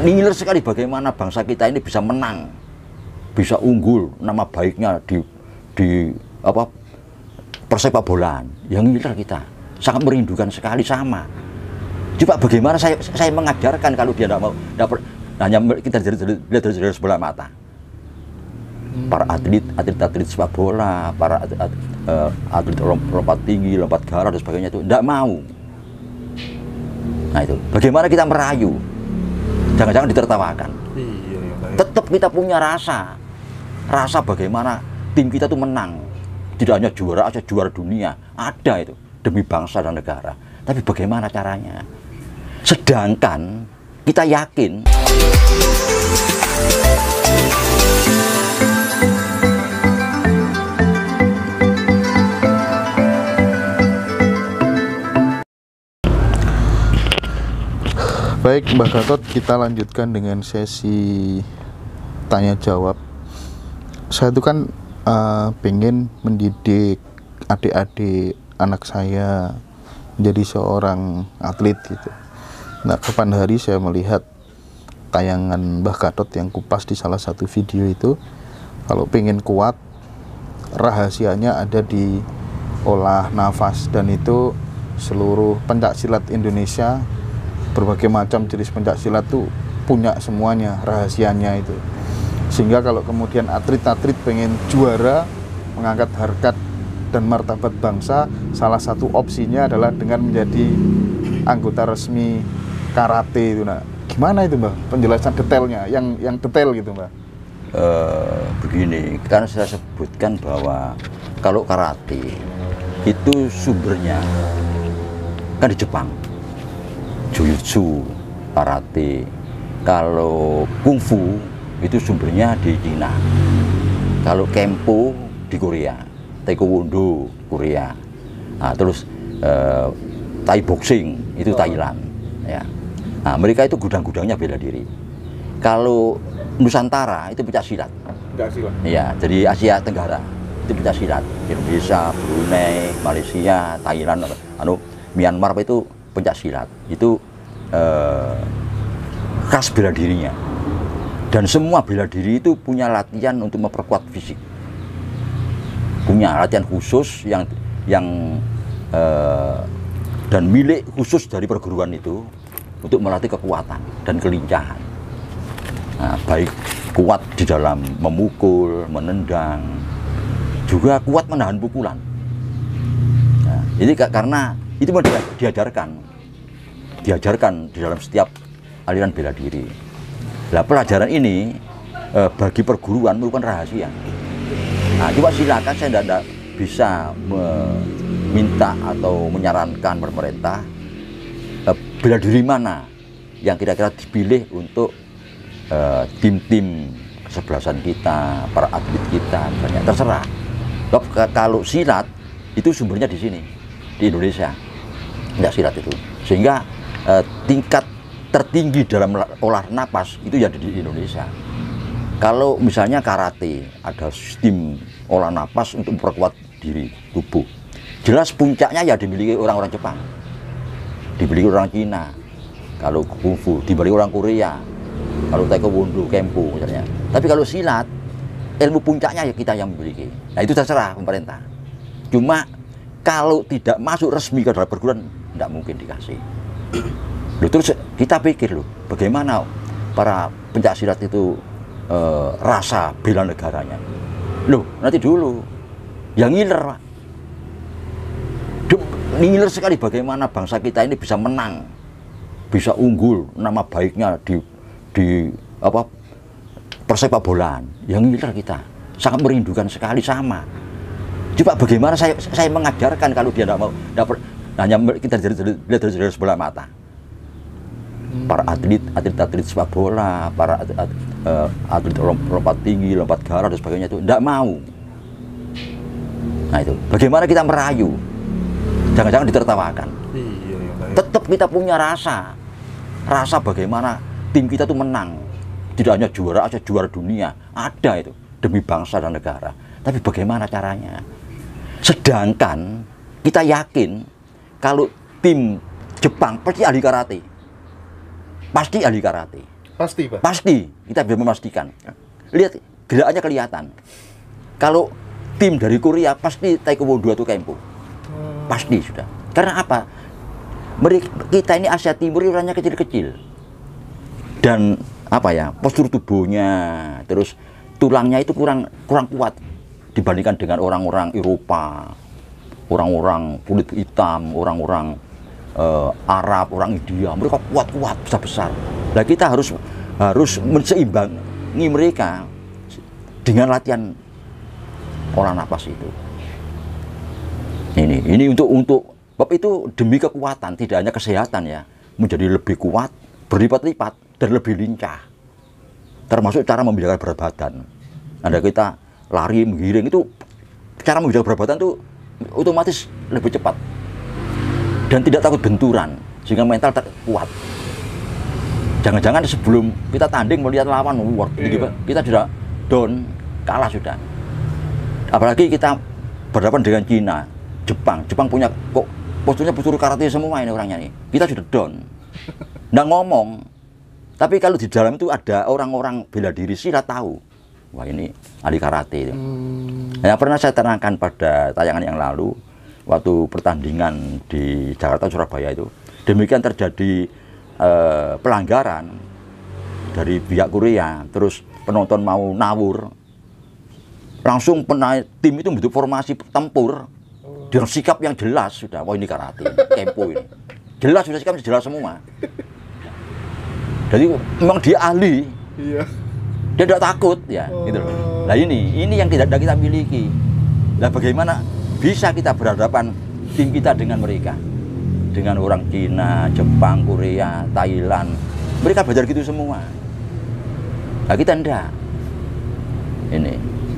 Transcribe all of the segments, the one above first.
ngiler sekali bagaimana bangsa kita ini bisa menang, bisa unggul, nama baiknya di apa persepak bolaan. Yang ngiler kita, sangat merindukan sekali sama. Coba bagaimana saya mengajarkan kalau dia tidak mau dapat, hanya kita lihat dari sebelah mata. Para atlet sepak bola, para atlet lompat tinggi, lompat garang dan sebagainya itu tidak mau. Nah itu, bagaimana kita merayu? Jangan-jangan ditertawakan. Iya, Tetap kita punya rasa bagaimana tim kita tuh menang. Tidak hanya juara aja, juara dunia ada itu demi bangsa dan negara. Tapi bagaimana caranya? Sedangkan kita yakin. Baik Mbak Gatot, kita lanjutkan dengan sesi tanya jawab. Saya itu kan pengen mendidik adik-adik anak saya menjadi seorang atlet gitu. Nah, kapan hari saya melihat tayangan Mbak Gatot yang kupas di salah satu video itu, kalau pengen kuat rahasianya ada di olah nafas, dan itu seluruh pencaksilat Indonesia, berbagai macam jenis pencaksilat tuh punya semuanya rahasianya itu. Sehingga kalau kemudian atlet-atlet pengen juara, mengangkat harkat dan martabat bangsa, salah satu opsinya adalah dengan menjadi anggota resmi karate itu. Nah, gimana itu Mbak penjelasan detailnya, yang detail gitu Mbak? Begini, karena saya sebutkan bahwa kalau karate itu sumbernya kan di Jepang, Jujutsu, karate. Kalau kungfu itu sumbernya di Cina. Kalau kempo di Korea, taekwondo Korea. Nah, terus Thai boxing itu Thailand. Ya. Nah, mereka itu gudang-gudangnya bela diri. Kalau Nusantara itu pencaksilat. Pencaksilat. Ya, jadi Asia Tenggara itu pencaksilat. Indonesia, Brunei, Malaysia, Thailand, Myanmar itu pencaksilat. Itu khas bela dirinya. Dan semua bela diri itu punya latihan untuk memperkuat fisik. Punya latihan khusus yang dan milik khusus dari perguruan itu untuk melatih kekuatan dan kelincahan. Nah, baik kuat di dalam memukul, menendang, juga kuat menahan pukulan. Nah, jadi karena itu diajarkan di dalam setiap aliran bela diri. Nah, pelajaran ini bagi perguruan merupakan rahasia. Nah, coba silakan, saya tidak bisa meminta atau menyarankan pemerintah bela diri mana yang kira-kira dipilih untuk tim-tim kesebelasan kita, para atlet kita, misalnya, terserah. Kalau silat itu sumbernya di sini, di Indonesia, tidak silat itu. Sehingga tingkat tertinggi dalam olah napas itu ya di Indonesia. Kalau misalnya karate, ada sistem olah napas untuk memperkuat diri tubuh. Jelas puncaknya ya dimiliki orang-orang Jepang, dimiliki orang Cina. Kalau kungfu dimiliki orang Korea, kalau taekwondo, kempo misalnya. Tapi kalau silat, ilmu puncaknya ya kita yang memiliki. Nah, itu terserah pemerintah. Cuma kalau tidak masuk resmi ke dalam perguruan, tidak mungkin dikasih. Loh, terus kita pikir loh, bagaimana para pencaksilat itu rasa bela negaranya. Loh, nanti dulu yang ngiler, Pak. Ngiler sekali bagaimana bangsa kita ini bisa menang, bisa unggul, nama baiknya di apa persepak bolaan. Yang ngiler kita, sangat merindukan sekali sama. Coba bagaimana saya mengajarkan kalau dia tidak mau dapat, hanya kita lihat dari sebelah mata. Para atlet sepak bola, para atlet lompat tinggi, lompat garang dan sebagainya itu tidak mau. Nah itu, bagaimana kita merayu? Jangan-jangan ditertawakan. Iya. Tetap kita punya rasa bagaimana tim kita tuh menang. Tidak hanya juara aja, juara dunia ada itu demi bangsa dan negara. Tapi bagaimana caranya? Sedangkan kita yakin kalau tim Jepang pasti ahli karate. Pasti ahli karate. Pasti, Pak. Pasti, kita bisa memastikan. Lihat, gerakannya kelihatan. Kalau tim dari Korea, pasti Taekwondo itu Kempo. Pasti sudah. Karena apa? Kita ini Asia Timur orangnya kecil-kecil. Dan apa ya, postur tubuhnya, terus tulangnya itu kurang kuat dibandingkan dengan orang-orang Eropa, orang-orang kulit hitam, orang-orang Arab, orang India. Mereka kuat-kuat, besar-besar. Nah, kita harus menseimbangi mereka dengan latihan olah napas itu. Ini untuk bab itu demi kekuatan, tidak hanya kesehatan ya, menjadi lebih kuat, berlipat-lipat dan lebih lincah. Termasuk cara membedakan berat badan. Ada kita lari menggiring itu cara membedakan berat badan itu otomatis lebih cepat dan tidak takut benturan sehingga mental kuat. Jangan-jangan sebelum kita tanding melihat lawan kita sudah down, kalah sudah. Apalagi kita berhadapan dengan Cina, Jepang punya kok posturnya postur karate semua ini orangnya nih. Kita sudah down. Nggak ngomong. Tapi kalau di dalam itu ada orang-orang bela diri silat tahu. Wah, ini ahli karate itu. Yang pernah saya terangkan pada tayangan yang lalu waktu pertandingan di Jakarta Surabaya itu. Demikian terjadi pelanggaran dari pihak Korea, terus penonton mau nawur. Langsung tim itu bentuk formasi tempur. Dengan sikap yang jelas sudah, wah ini karate, Kempo ini. Jelas sudah sikapnya jelas semua. Jadi memang dia ahli. Iya. Dia tidak takut ya, gitu loh. Nah ini yang tidak kita miliki. Nah bagaimana bisa kita berhadapan tim kita dengan mereka? Dengan orang Cina, Jepang, Korea, Thailand. Mereka belajar gitu semua. Nah kita enggak.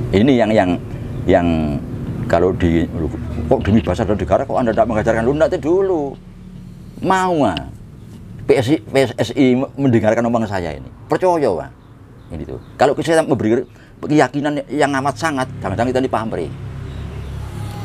Ini yang kalau kok demi bahasa dan negara kok Anda tidak mengajarkan lu nanti dulu mau PSSI mendengarkan omongan saya ini percaya Pak ini tuh kalau saya memberi keyakinan yang amat sangat jangan-jangan kita dipamri.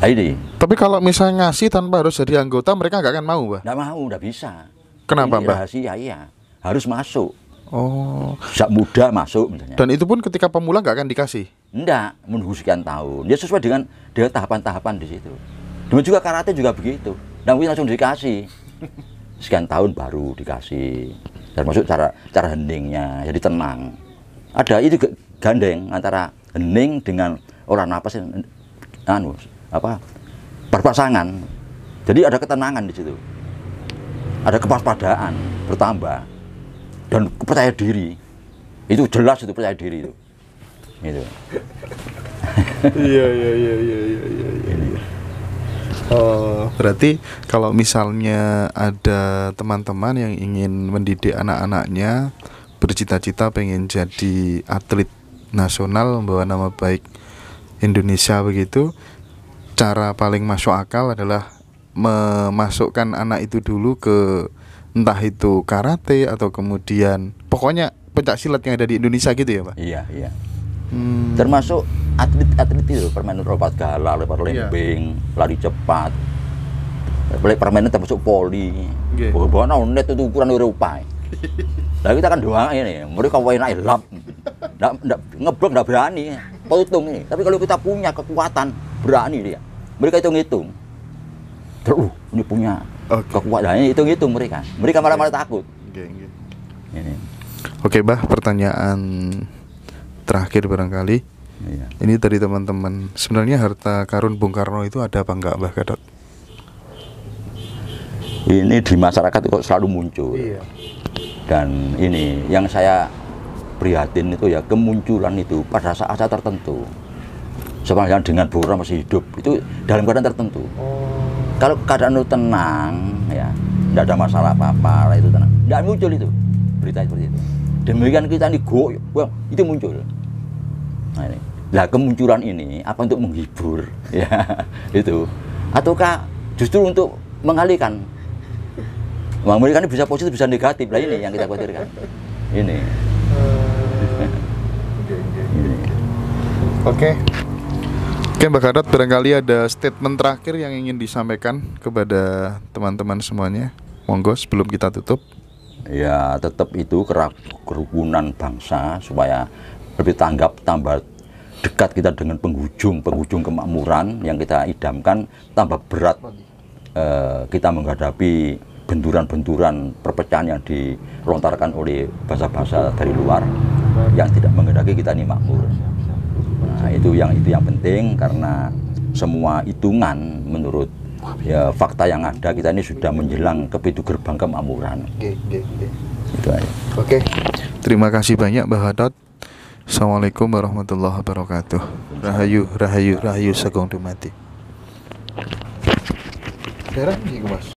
Nah ini Tapi kalau misalnya ngasih tanpa harus jadi anggota mereka nggak akan mau, Pak? nggak mau, nggak bisa. Kenapa, ini Pak? rahasia, iya harus masuk. Oh. Sejak muda masuk misalnya. Dan itu pun ketika pemula nggak akan dikasih? Enggak, menunggu sekian tahun. Dia sesuai dengan tahapan-tahapan di situ. Demikian juga karate juga begitu. Dan langsung dikasih. Sekian tahun baru dikasih. Termasuk cara heningnya, jadi tenang. Ada itu gandeng antara hening dengan olah napas berpasangan. Jadi ada ketenangan di situ. Ada kewaspadaan bertambah. Dan percaya diri itu jelas, itu percaya diri itu gitu. Iya. Berarti kalau misalnya ada teman-teman yang ingin mendidik anak-anaknya bercita-cita pengen jadi atlet nasional membawa nama baik Indonesia begitu, cara paling masuk akal adalah memasukkan anak itu dulu ke entah itu karate atau kemudian pokoknya pencak silat yang ada di Indonesia gitu ya, Pak? Iya. Termasuk atlet itu permainan lompat gala, lempar lembing, lari cepat, permainan termasuk poli. Bahwa net itu ukuran Eropa. Nah kita kan doang ini, mereka enak lap, ngeblok nggak berani, potong ini. Tapi kalau kita punya kekuatan berani dia, mereka hitung-hitung. Terus ini punya kekuatannya hitung-hitung mereka malah takut. Ini. Oke, Bah, pertanyaan terakhir barangkali. Iya. Ini dari teman-teman. Sebenarnya harta karun Bung Karno itu ada apa enggak, Mbah Gatot? Ini di masyarakat kok selalu muncul. Iya. Dan ini yang saya prihatin itu ya kemunculan itu pada saat-saat tertentu. Sepanjang dengan Bung Karno masih hidup itu dalam keadaan tertentu. Kalau keadaan itu tenang, ya, tidak ada masalah apa-apa, itu tenang. Tidak muncul itu berita seperti itu. Demikian kita ini goyang, itu muncul. Nah ini, lah kemunculan ini apa untuk menghibur, ya itu, ataukah justru untuk mengalihkan? Mengalihkan ini bisa positif, bisa negatif. Lah ini yang kita khawatirkan. Ini. Oke, Mbak Gatot, barangkali ada statement terakhir yang ingin disampaikan kepada teman-teman semuanya. Monggo sebelum kita tutup. ya tetap itu kerukunan bangsa supaya lebih tanggap, tambah dekat kita dengan penghujung kemakmuran yang kita idamkan, tambah berat kita menghadapi benturan-benturan perpecahan yang dilontarkan oleh bangsa-bangsa dari luar yang tidak menghendaki kita ini makmur. Nah, itu yang penting, karena semua hitungan menurut ya fakta yang ada, kita ini sudah menjelang ke pintu gerbang kemakmuran. Itu aja. Oke. Terima kasih banyak Mbah Gatot. Assalamualaikum warahmatullahi wabarakatuh. Rahayu, rahayu, rahayu Sagong Dumadi. Daerah iki Mas.